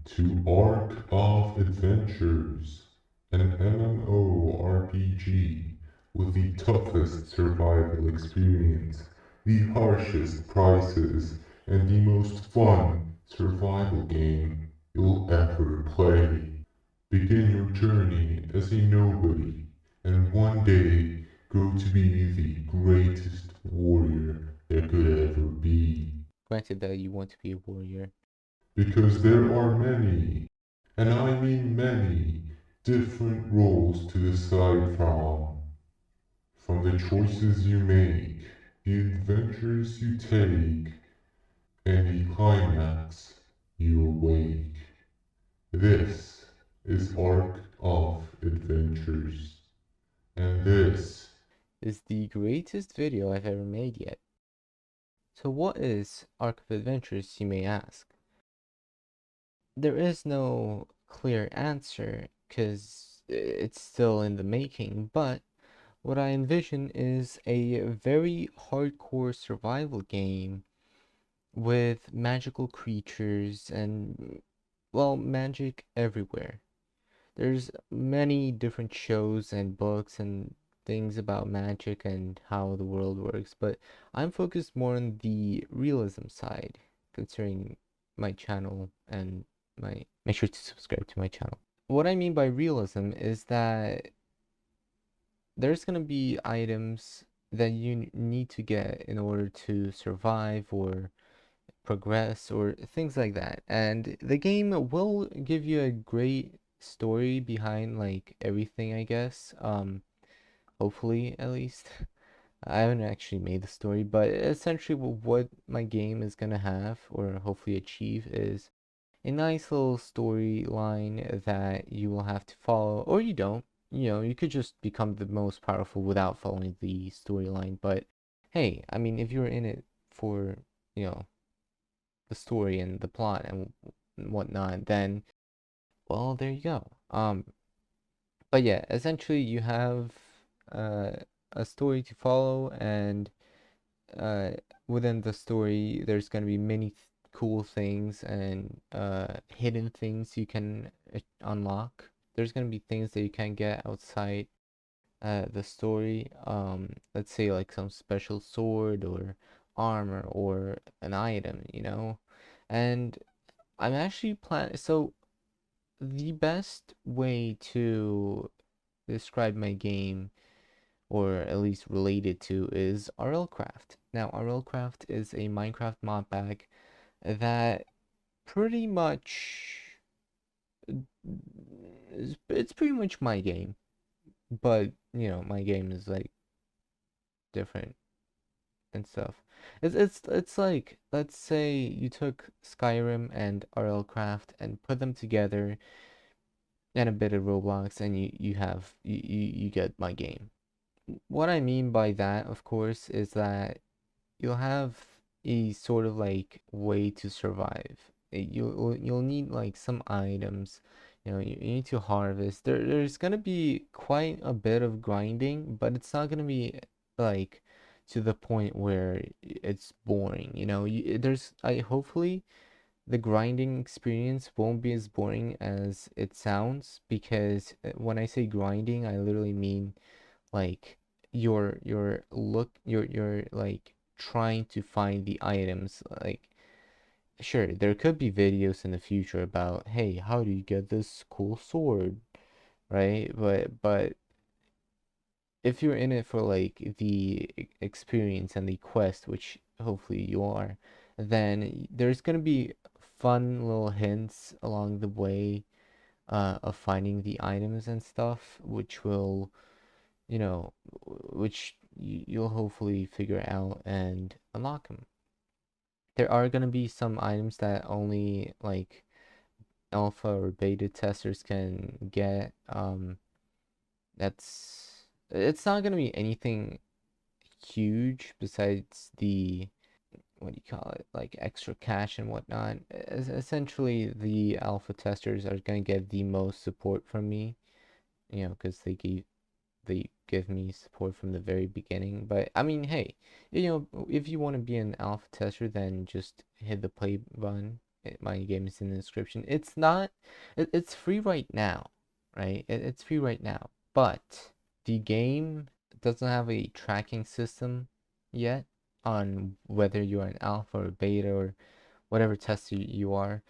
to Arc of Adventures, an MMORPG with the toughest survival experience, the harshest prices, and the most fun survival game you'll ever play. Begin your journey as a nobody, and one day grow to be the greatest warrior there could ever be. Granted that you want to be a warrior. Because there are many, and I mean many, different roles to decide from. From the choices you make, the adventures you take, and the climax you awake. This is Arc of Adventures, and this Is the greatest video I've ever made yet. So what is Arc of Adventures, you may ask? There is no clear answer, because it's still in the making, but what I envision is a very hardcore survival game with magical creatures and, well, magic everywhere. There's many different shows and books and things about magic and how the world works, but I'm focused more on the realism side, considering my channel and my make sure to subscribe to my channel. What I mean by realism is that there's gonna be items that you need to get in order to survive or progress or things like that. And the game will give you a great story behind like everything, I guess. Hopefully at least. I haven't actually made the story, but essentially what my game is gonna have or hopefully achieve is a nice little storyline that you will have to follow, or you don't. You know, you could just become the most powerful without following the storyline. But hey, I mean, if you're in it for, you know, the story and the plot and whatnot, then well, there you go. But yeah, essentially you have uh, a story to follow, and uh, within the story, there's gonna be many cool things and hidden things you can unlock. There's gonna be things that you can't get outside the story. Let's say like some special sword or armor or an item, you know. And I'm actually planning. So the best way to describe my game, or at least related to, is RLCraft. Now, RLCraft is a Minecraft mod pack that pretty much it's pretty much my game, but you know, my game is like different and stuff. It's like, let's say you took Skyrim and RLCraft and put them together and a bit of Roblox, and you get my game. What I mean by that, of course, is that you'll have a sort of like way to survive. You'll need like some items, you know, you need to harvest. There's gonna be quite a bit of grinding, but it's not gonna be like to the point where it's boring. You know, I hopefully the grinding experience won't be as boring as it sounds, because when I say grinding, I literally mean like you're like trying to find the items. Like, sure, there could be videos in the future about, hey, how do you get this cool sword, right? But if you're in it for like the experience and the quest, which hopefully you are, then there's gonna be fun little hints along the way of finding the items and stuff, which will, you know, which you'll hopefully figure out and unlock them. There are gonna be some items that only like alpha or beta testers can get. It's not gonna be anything huge besides the, what do you call it, like extra cash and whatnot. Essentially, the alpha testers are gonna get the most support from me, you know, because they give me support from the very beginning. But I mean, hey, you know, if you want to be an alpha tester, then just hit the play button. my game is in the description. It's not, it's free right now, right? It's free right now, but the game doesn't have a tracking system yet on whether you're an alpha or beta or whatever test you are.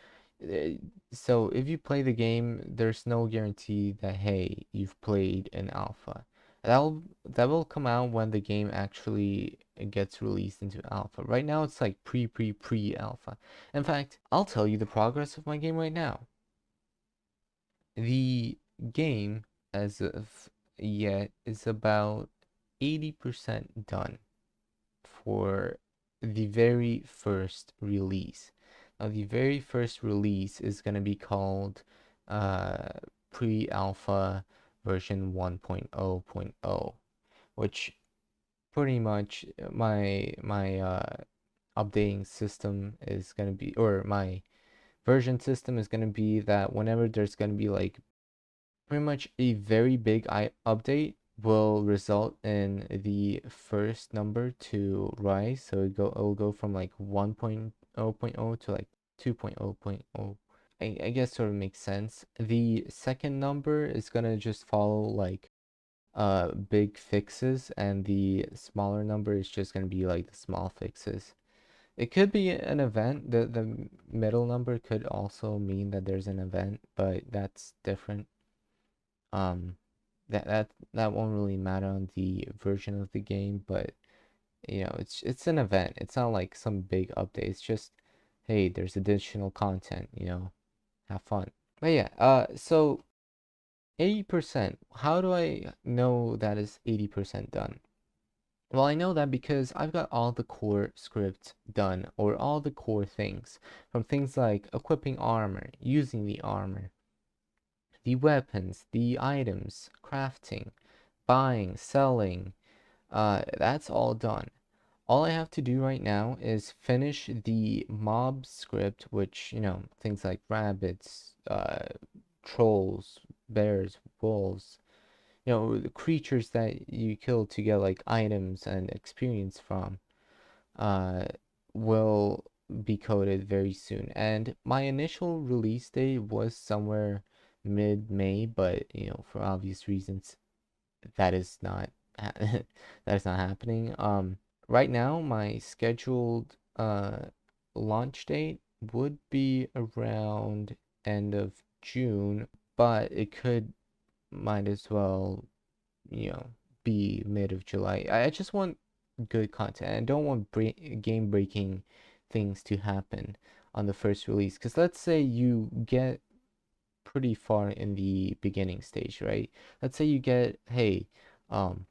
Uh, So if you play the game, there's no guarantee that hey, you've played an alpha. That will come out when the game actually gets released into alpha. Right now it's like pre-alpha. In fact, I'll tell you the progress of my game right now. The game as of yet is about 80% done for the very first release. Now, the very first release is going to be called uh, pre-alpha version 1.0.0, which pretty much my updating system is going to be, or my version system is going to be that whenever there's going to be like pretty much a very big update will result in the first number to rise. So it'll go from like 1.0.0 to like 2.0.0. I guess sort of makes sense. The second number is gonna just follow like big fixes, and the smaller number is just gonna be like the small fixes. It could be an event. The middle number could also mean that there's an event, but that's different. um that won't really matter on the version of the game, but it's an event. It's not like some big update. It's just, hey, there's additional content, have fun. But yeah, so 80%, how do I know that is 80% done? Well, I know that because I've got all the core script done, or all the core things, from things like equipping armor, using the armor, the weapons, the items, crafting, buying, selling, that's all done. All I have to do right now is finish the mob script, which, things like rabbits, trolls, bears, wolves, the creatures that you kill to get like items and experience from, uh, will be coded very soon. And my initial release date was somewhere mid-May, but for obvious reasons, that is not that is not happening. Right now my scheduled launch date would be around end of June, but it could might as well, you know, be mid of July. I just want good content. I don't want game breaking things to happen on the first release. Because let's say you get pretty far in the beginning stage, right? Let's say you get, hey, um,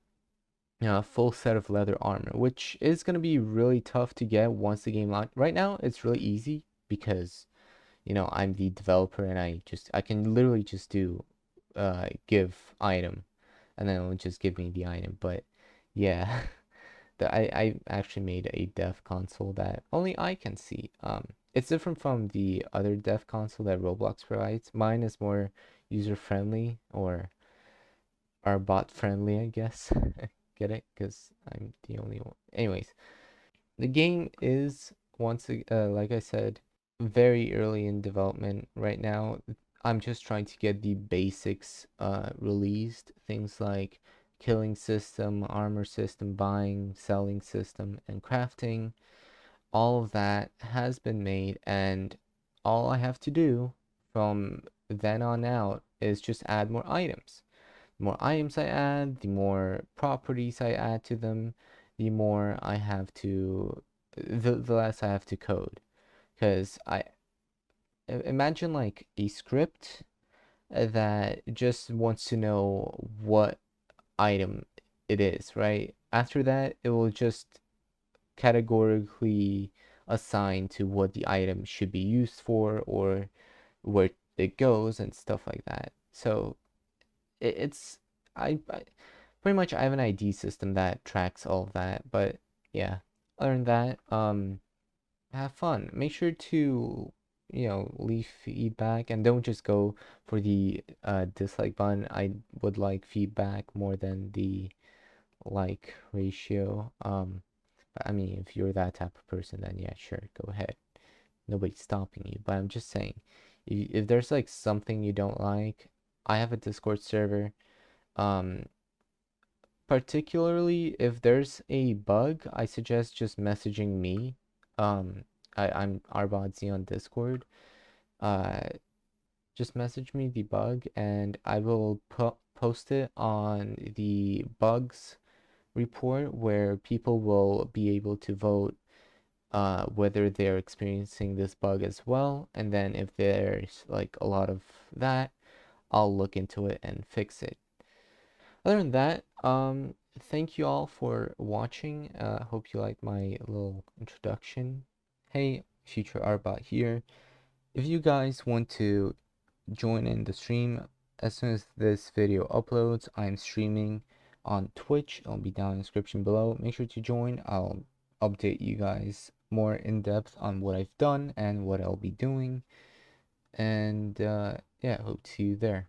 a full set of leather armor, which is going to be really tough to get once the game launch. Right now, it's really easy because, I'm the developer and I can literally just do, give item, and then it'll just give me the item. But yeah, I actually made a dev console that only I can see. It's different from the other dev console that Roblox provides. Mine is more user friendly, or are bot friendly, I guess. Get it? Because I'm the only one. Anyways, the game is like I said, very early in development right now. I'm just trying to get the basics released. Things like killing system, armor system, buying, selling system, and crafting. All of that has been made, and all I have to do from then on out is just add more items. The more items I add, the more properties I add to them, the more I have to, the less I have to code. Because imagine like a script that just wants to know what item it is, right? After that, it will just categorically assign to what the item should be used for, or where it goes and stuff like that. So it's I pretty much I have an ID system that tracks all of that. But yeah, other than that, have fun. Make sure to, leave feedback, and don't just go for the dislike button. I would like feedback more than the like ratio. But I mean, if you're that type of person, then yeah, sure, go ahead. Nobody's stopping you. But I'm just saying, if there's like something you don't like, I have a Discord server. Um, Particularly if there's a bug, I suggest just messaging me. Um, I'm Arbadzi on Discord. Uh, just message me the bug and I will post it on the bugs report where people will be able to vote whether they're experiencing this bug as well. And then if there's like a lot of that, I'll look into it and fix it. Other than that, thank you all for watching. Hope you liked my little introduction. Hey, Future Arbot here. If you guys want to join in the stream, as soon as this video uploads, I'm streaming on Twitch. It'll be down in the description below. Make sure to join. I'll update you guys more in depth on what I've done and what I'll be doing. And yeah, hope to see you there.